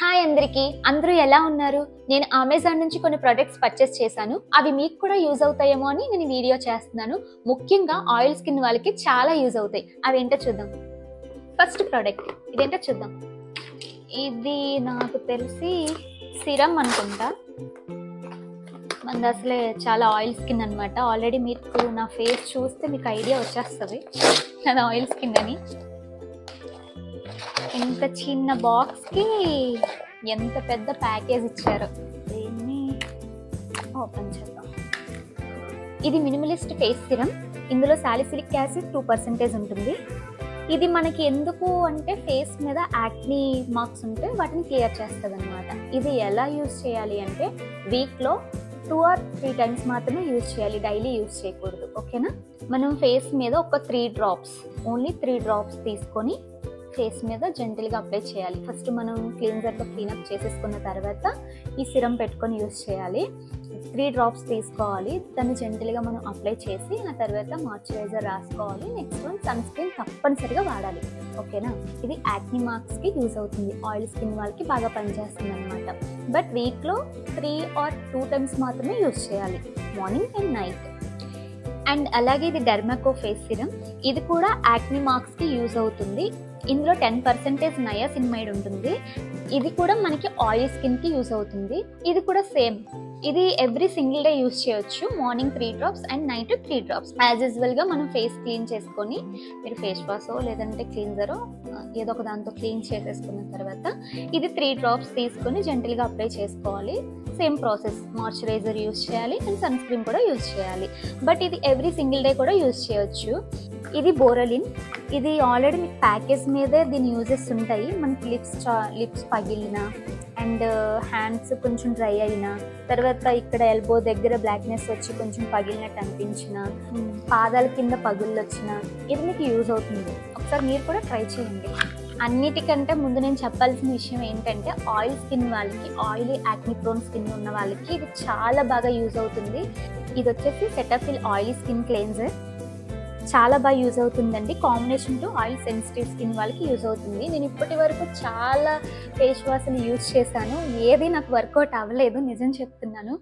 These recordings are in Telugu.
హాయ్ అందరికీ, అందరూ ఎలా ఉన్నారు? నేను అమెజాన్ నుంచి కొన్ని ప్రొడక్ట్స్ పర్చేస్ చేశాను. అవి మీకు కూడా యూజ్ అవుతాయేమో అని నేను వీడియో చేస్తున్నాను. ముఖ్యంగా ఆయిల్ స్కిన్ వాళ్ళకి చాలా యూజ్ అవుతాయి. అవేంటో చూద్దాం. ఫస్ట్ ప్రోడక్ట్ ఇదేంటో చూద్దాం. ఇది నాకు తెలిసి సిరమ్ అనుకుంటా. మనది అసలే చాలా ఆయిల్ స్కిన్ అనమాట. ఆల్రెడీ మీకు నా ఫేస్ చూస్తే మీకు ఐడియా వచ్చేస్తుంది అది ఆయిల్ స్కిన్ అని. ఇంత చిన్న బాక్స్కి ఎంత పెద్ద ప్యాకేజ్ ఇచ్చారు. దీన్ని ఓపెన్ చేద్దాం. ఇది మినిమలిస్ట్ ఫేస్ సిరమ్. ఇందులో సాలిసిలిక్ యాసిడ్ 2% ఉంటుంది. ఇది మనకి ఎందుకు అంటే ఫేస్ మీద యాక్నీ మార్క్స్ ఉంటే వాటిని క్లియర్ చేస్తుంది అనమాట. ఇది ఎలా యూజ్ చేయాలి అంటే వీక్లో 2 or 3 times మాత్రమే యూజ్ చేయాలి, డైలీ యూజ్ చేయకూడదు. ఓకేనా? మనం ఫేస్ మీద ఒక 3 drops, ఓన్లీ 3 drops తీసుకొని ఫేస్ మీద జెంటిల్గా అప్లై చేయాలి. ఫస్ట్ మనం క్లీన్జర్తో క్లీనప్ చేసేసుకున్న తర్వాత ఈ సిరమ్ పెట్టుకొని యూజ్ చేయాలి. 3 drops తీసుకోవాలి. దాన్ని జెంటిల్గా మనం అప్లై చేసి ఆ తర్వాత మాయిశ్చరైజర్ రాసుకోవాలి. నెక్స్ట్ వన్ సన్ స్క్రీన్ తప్పనిసరిగా వాడాలి. ఓకేనా? ఇది యాక్నీ మార్క్స్కి యూజ్ అవుతుంది. ఆయిల్ స్కిన్ వాళ్ళకి బాగా పనిచేస్తుంది అనమాట. బట్ వీక్లో 3 or 2 times మాత్రమే యూజ్ చేయాలి, మార్నింగ్ అండ్ నైట్. అండ్ అలాగే ఇది డెర్మాకో ఫేస్ సిరమ్. ఇది కూడా యాక్నీ మార్క్స్కి యూజ్ అవుతుంది. ఇందులో 10% నయాసినమైడ్ ఉంటుంది. ఇది కూడా మనకి ఆయిల్ స్కిన్కి యూజ్ అవుతుంది. ఇది కూడా సేమ్. ఇది ఎవ్రీ సింగిల్ డే యూజ్ చేయొచ్చు. Morning 3 drops and night 3 drops. As యూజువల్గా మనం ఫేస్ క్లీన్ చేసుకొని మీరు ఫేస్ వాషో లేదంటే క్లీన్జరో ఏదో ఒక దాంతో క్లీన్ చేసేసుకున్న తర్వాత ఇది 3 drops తీసుకొని జెంటిల్గా అప్లై చేసుకోవాలి. సేమ్ ప్రాసెస్, మాయిశ్చరైజర్ యూజ్ చేయాలి అండ్ సన్ స్క్రీన్ కూడా యూజ్ చేయాలి. బట్ ఇది ఎవ్రీ సింగిల్ డే కూడా యూజ్ చేయొచ్చు. ఇది బోరలిన్. ఇది ఆల్రెడీ మీకు ప్యాకేజ్ మీదే దీని యూజెస్ ఉంటాయి. మనకి లిప్స్ పగిలిన అండ్ హ్యాండ్స్ కొంచెం డ్రై అయినా, తర్వాత ఇక్కడ ఎల్బో దగ్గర బ్లాక్నెస్ వచ్చి కొంచెం పగిలినట్టు అనిపించిన, పాదాల కింద పగుళ్ళు వచ్చిన ఇది మీకు యూజ్ అవుతుంది. ఒకసారి మీరు కూడా ట్రై చేయండి. అన్నిటికంటే ముందు నేను చెప్పాల్సిన విషయం ఏంటంటే ఆయిల్ స్కిన్ వాళ్ళకి, ఆయిలీ యాక్నీ ప్రోన్ స్కిన్ ఉన్న వాళ్ళకి ఇది చాలా బాగా యూజ్ అవుతుంది. ఇది వచ్చేసి సెటఫిల్ ఆయిలీ స్కిన్ క్లెన్జర్. చాలా బాగా యూజ్ అవుతుందండి. Combination to oil sensitive skin వాళ్ళకి యూజ్ అవుతుంది. నేను ఇప్పటి వరకు చాలా ఫేస్ వాష్ని యూజ్ చేశాను, ఏది నాకు వర్కౌట్ అవ్వలేదు, నిజం చెప్తున్నాను.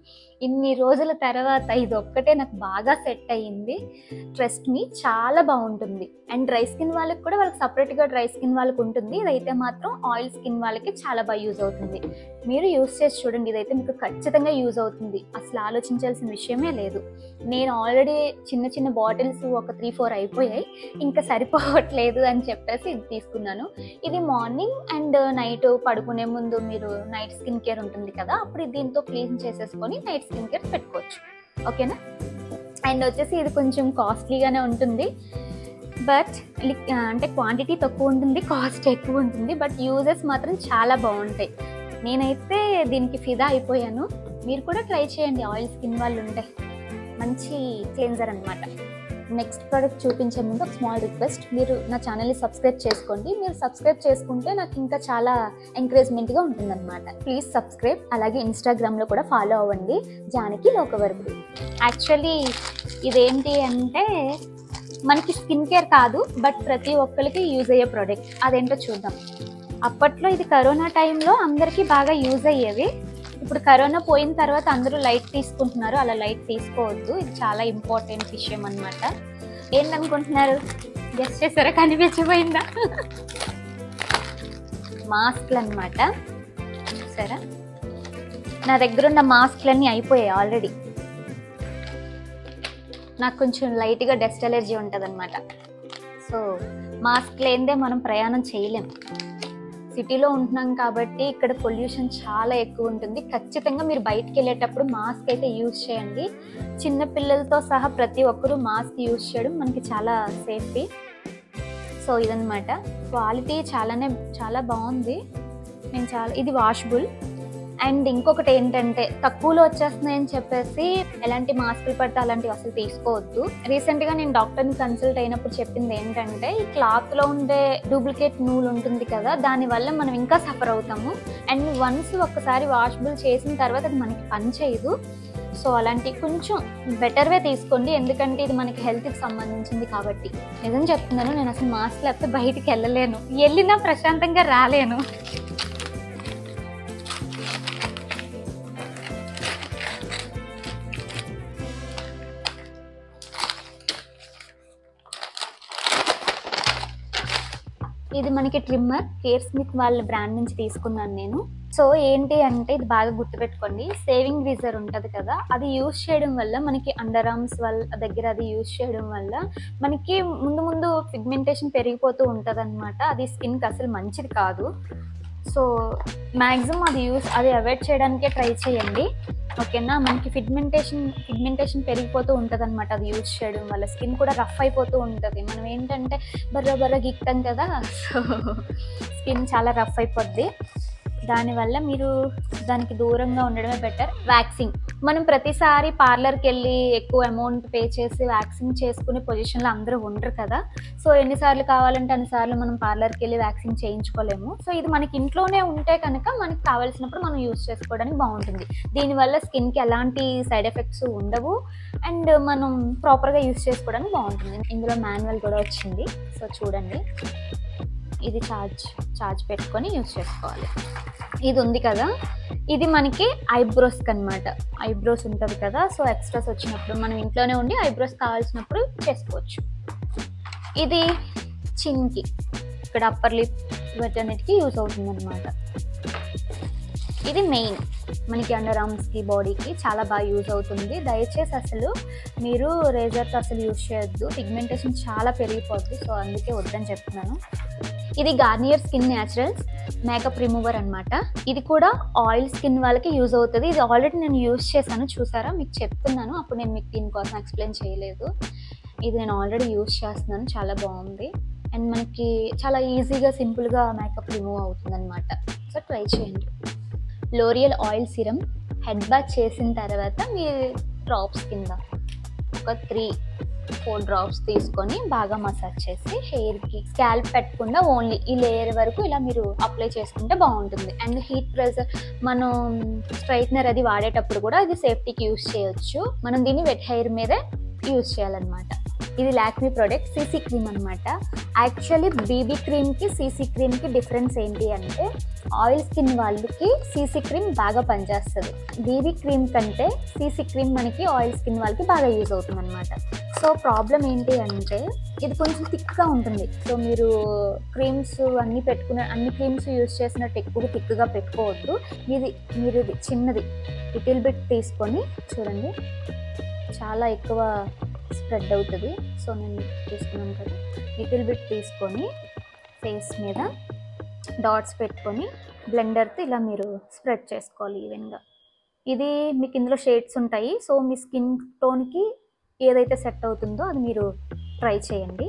ఇన్ని రోజుల తర్వాత ఇది ఒక్కటే నాకు బాగా సెట్ అయ్యింది. ట్రస్ట్ మీ, చాలా బాగుంటుంది. అండ్ డ్రై స్కిన్ వాళ్ళకి కూడా వాళ్ళకి సపరేట్గా డ్రై స్కిన్ వాళ్ళకి ఉంటుంది. ఇదైతే మాత్రం ఆయిల్ స్కిన్ వాళ్ళకి చాలా బాగా యూజ్ అవుతుంది. మీరు యూజ్ చేసి చూడండి, ఇదైతే మీకు ఖచ్చితంగా యూజ్ అవుతుంది. అసలు ఆలోచించాల్సిన విషయమే లేదు. నేను ఆల్రెడీ చిన్న చిన్న బాటిల్స్ ఒక 3-4 అయిపోయాయి, ఇంకా సరిపోవట్లేదు అని చెప్పేసి ఇది తీసుకున్నాను. ఇది మార్నింగ్ అండ్ నైట్ పడుకునే ముందు మీరు నైట్ స్కిన్ కేర్ ఉంటుంది కదా, అప్పుడు దీంతో క్లీన్ చేసేసుకొని నైట్ స్కిన్ కేర్ పెట్టుకోవచ్చు. ఓకేనా? అండ్ వచ్చేసి ఇది కొంచెం కాస్ట్లీగానే ఉంటుంది. బట్ అంటే క్వాంటిటీ తక్కువ ఉంటుంది, కాస్ట్ ఎక్కువ ఉంటుంది. బట్ యూజెస్ మాత్రం చాలా బాగుంటాయి. నేనైతే దీనికి ఫిదా అయిపోయాను. మీరు కూడా ట్రై చేయండి ఆయిల్ స్కిన్ వాళ్ళు ఉంటే. మంచి క్లెన్జర్ అనమాట. నెక్స్ట్ ప్రోడక్ట్ చూపించే ముందు ఒక స్మాల్ రిక్వెస్ట్, మీరు నా ఛానల్ని సబ్స్క్రైబ్ చేసుకోండి. మీరు సబ్స్క్రైబ్ చేసుకుంటే నాకు ఇంకా చాలా ఎంకరేజ్మెంట్గా ఉంటుందన్నమాట. Please subscribe. అలాగే ఇన్స్టాగ్రామ్లో కూడా ఫాలో అవ్వండి, జానకి లోకవర్పుడు. యాక్చువల్లీ ఇదేంటి అంటే మనకి స్కిన్ కేర్ కాదు, బట్ ప్రతి ఒక్కరికి యూజ్ అయ్యే ప్రోడక్ట్. అదేంటో చూద్దాం. అప్పట్లో ఇది కరోనా టైంలో అందరికీ బాగా యూజ్ అయ్యేవి. ఇప్పుడు కరోనా పోయిన తర్వాత అందరూ లైట్ తీసుకుంటున్నారు. అలా లైట్ తీసుకోవద్దు, ఇది చాలా ఇంపార్టెంట్ విషయం అనమాట. ఏంటనుకుంటున్నారు? గెస్ట్ చేసారా? కనిపించబోయిందా? మాస్క్లు అనమాట. సరే, నా దగ్గర ఉన్న మాస్క్లన్నీ అయిపోయాయి ఆల్రెడీ. నాకు కొంచెం లైట్గా డస్ట్ అలర్జీ ఉంటుంది అనమాట. సో మాస్క్ లేనిదే మనం ప్రయాణం చేయలేం. సిటీలో ఉంటున్నాం కాబట్టి ఇక్కడ పొల్యూషన్ చాలా ఎక్కువ ఉంటుంది. ఖచ్చితంగా మీరు బయటికి వెళ్ళేటప్పుడు మాస్క్ అయితే యూజ్ చేయండి. చిన్న పిల్లలతో సహా ప్రతి ఒక్కరూ మాస్క్ యూజ్ చేయడం మనకి చాలా సేఫ్టీ. సో ఇదన్నమాట. క్వాలిటీ చాలా బాగుంది. ఇది వాషబుల్. అండ్ ఇంకొకటి ఏంటంటే తక్కువలో వచ్చేస్తున్నాయని చెప్పేసి ఎలాంటి మాస్కులు పడితే అలాంటివి అసలు తీసుకోవద్దు. రీసెంట్గా నేను డాక్టర్ని కన్సల్ట్ అయినప్పుడు చెప్పింది ఏంటంటే ఈ క్లాత్లో ఉండే డూప్లికేట్ నూలు ఉంటుంది కదా, దానివల్ల మనం ఇంకా సఫర్ అవుతాము. అండ్ వన్స్ ఒక్కసారి వాషబుల్ చేసిన తర్వాత అది మనకి పని చేయదు. సో అలాంటి కొంచెం బెటర్వే తీసుకోండి, ఎందుకంటే ఇది మనకి హెల్త్కి సంబంధించింది కాబట్టి. నిజం చెప్తున్నాను, నేను అసలు మాస్క్ లేకపోతే బయటికి వెళ్ళలేను, వెళ్ళినా ప్రశాంతంగా రాలేను. ఇది మనకి ట్రిమ్మర్ కేర్ స్మిత్ వాళ్ళ బ్రాండ్ నుంచి తీసుకున్నాను నేను. సో ఏంటి అంటే ఇది బాగా గుర్తుపెట్టుకోండి, సేవింగ్ రీజర్ ఉంటుంది కదా, అది యూజ్ చేయడం వల్ల మనకి అండర్ ఆర్మ్స్ వాళ్ళ దగ్గర అది యూజ్ చేయడం వల్ల మనకి ముందు ముందు పిగ్మెంటేషన్ పెరిగిపోతూ ఉంటుంది అనమాట. అది స్కిన్కి అసలు మంచిది కాదు. సో మ్యాక్సిమం అది అవాయిడ్ చేయడానికే ట్రై చేయండి, ఓకేనా. మనకి పిగ్మెంటేషన్ పెరిగిపోతూ ఉంటుంది అనమాట అది యూజ్ చేయడం వల్ల. స్కిన్ కూడా రఫ్ అయిపోతూ ఉంటుంది. మనం ఏంటంటే బర్ర గీక్తాం కదా, సో స్కిన్ చాలా రఫ్ అయిపోద్ది. దానివల్ల మీరు దానికి దూరంగా ఉండడమే బెటర్. వ్యాక్సింగ్, మనం ప్రతిసారి పార్లర్కి వెళ్ళి ఎక్కువ అమౌంట్ పే చేసి వ్యాక్సింగ్ చేసుకునే పొజిషన్లో అందరూ ఉండరు కదా. సో ఎన్నిసార్లు కావాలంటే అన్నిసార్లు మనం పార్లర్కి వెళ్ళి వ్యాక్సింగ్ చేయించుకోలేము. సో ఇది మనకి ఇంట్లోనే ఉంటే కనుక మనకి కావాల్సినప్పుడు మనం యూజ్ చేసుకోవడానికి బాగుంటుంది. దీనివల్ల స్కిన్కి ఎలాంటి సైడ్ ఎఫెక్ట్స్ ఉండవు అండ్ మనం ప్రాపర్గా యూజ్ చేసుకోవడానికి బాగుంటుంది. ఇందులో మాన్యువల్ కూడా వచ్చింది, సో చూడండి. ఇది ఛార్జ్ పెట్టుకొని యూజ్ చేసుకోవాలి. ఇది ఉంది కదా, ఇది మనకి ఐబ్రోస్కి అనమాట. ఐబ్రోస్ ఉంటుంది కదా, సో ఎక్స్ట్రాస్ వచ్చినప్పుడు మనం ఇంట్లోనే ఉండి ఐబ్రోస్ కావాల్సినప్పుడు చేసుకోవచ్చు. ఇది చిన్కి, ఇక్కడ అప్పర్ లిప్ వీటన్నిటికీ యూజ్ అవుతుంది అనమాట. ఇది మెయిన్ మనకి అండర్ ఆర్మ్స్కి బాడీకి చాలా బాగా యూజ్ అవుతుంది. దయచేసి అసలు మీరు రేజర్తో అసలు యూజ్ చేయొద్దు, పిగ్మెంటేషన్ చాలా పెరిగిపోద్ది. సో అందుకే వద్దని చెప్తున్నాను. ఇది Garnier skin naturals makeup remover అనమాట. ఇది కూడా ఆయిల్ స్కిన్ వాళ్ళకి యూజ్ అవుతుంది. ఇది ఆల్రెడీ నేను యూజ్ చేశాను, చూసారా, మీకు చెప్తున్నాను. అప్పుడు నేను మీకు దీనికోసం ఎక్స్ప్లెయిన్ చేయలేదు. ఇది నేను ఆల్రెడీ యూజ్ చేస్తున్నాను, చాలా బాగుంది అండ్ మనకి చాలా ఈజీగా సింపుల్గా మేకప్ రిమూవ్ అవుతుంది అనమాట. సో ట్రై చేయండి. L'Oreal oil serum head bath చేసిన తర్వాత మీరు డ్రాప్స్ కింద ఒక 3-4 డ్రాప్స్ తీసుకొని బాగా మసాజ్ చేసి హెయిర్కి స్కాల్ప్ పెట్టకుండా ఓన్లీ ఈ లేయర్ వరకు ఇలా మీరు అప్లై చేసుకుంటే బాగుంటుంది. అండ్ హీట్ ప్రెజర్ మనం స్ట్రైట్నర్ అది వాడేటప్పుడు కూడా ఇది సేఫ్టీకి యూజ్ చేయొచ్చు. మనం దీన్ని వెట్ హెయిర్ మీదే యూజ్ చేయాలన్నమాట. ఇది లాక్మీ ప్రోడక్ట్ సీసీ క్రీమ్ అనమాట. యాక్చువల్లీ బీబీ క్రీమ్కి సీసీ క్రీమ్కి డిఫరెన్స్ ఏంటి అంటే, ఆయిల్ స్కిన్ వాళ్ళకి సీసీ క్రీమ్ బాగా పనిచేస్తుంది. బీబీ క్రీమ్ కంటే సీసీ క్రీమ్ మనకి ఆయిల్ స్కిన్ వాళ్ళకి బాగా యూజ్ అవుతుంది అనమాట. సో ప్రాబ్లం ఏంటి అంటే ఇది కొంచెం థిక్గా ఉంటుంది. సో మీరు క్రీమ్స్ అన్ని క్రీమ్స్ యూజ్ చేసినట్టు ఎక్కువ థిక్గా పెట్టుకోవద్దు. మీరు ఇది చిన్నది లిటిల్ బిట్ తీసుకొని చూడండి, చాలా ఎక్కువ స్ప్రెడ్ అవుతుంది. సో నేను తీసుకున్నాను కదా, లిటిల్ బిట్ తీసుకొని ఫేస్ మీద డాట్స్ పెట్టుకొని బ్లెండర్తో ఇలా మీరు స్ప్రెడ్ చేసుకోవాలి ఈవెన్గా. ఇది మీకు ఇందులో షేడ్స్ ఉంటాయి. సో మీ స్కిన్ టోన్కి ఏదైతే సెట్ అవుతుందో అది మీరు ట్రై చేయండి.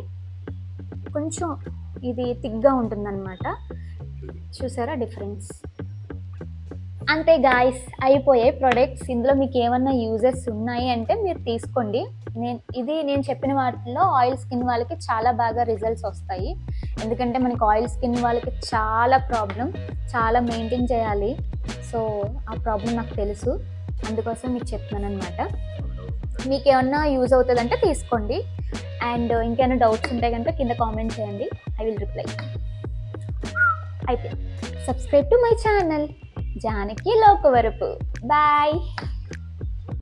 కొంచెం ఇది థిక్గా ఉంటుందన్నమాట, చూసారా డిఫరెన్స్. అంతే గాయ్స్, అయిపోయాయి ప్రొడక్ట్స్. ఇందులో మీకు ఏమన్నా యూజెస్ ఉన్నాయి అంటే మీరు తీసుకోండి. నేను చెప్పిన వాటిలో ఆయిల్ స్కిన్ వాళ్ళకి చాలా బాగా రిజల్ట్స్ వస్తాయి. ఎందుకంటే మనకి ఆయిల్ స్కిన్ వాళ్ళకి చాలా మెయింటైన్ చేయాలి. సో ఆ ప్రాబ్లం నాకు తెలుసు, అందుకోసం మీకు చెప్తున్నాను అనమాట. మీకు ఏమన్నా యూజ్ అవుతుందంటే తీసుకోండి. అండ్ ఇంకేమైనా డౌట్స్ ఉంటే కనుక కింద కామెంట్ చేయండి, ఐ విల్ రిప్లై. అయితే subscribe to my channel Janaki Lokavarapu. Bye.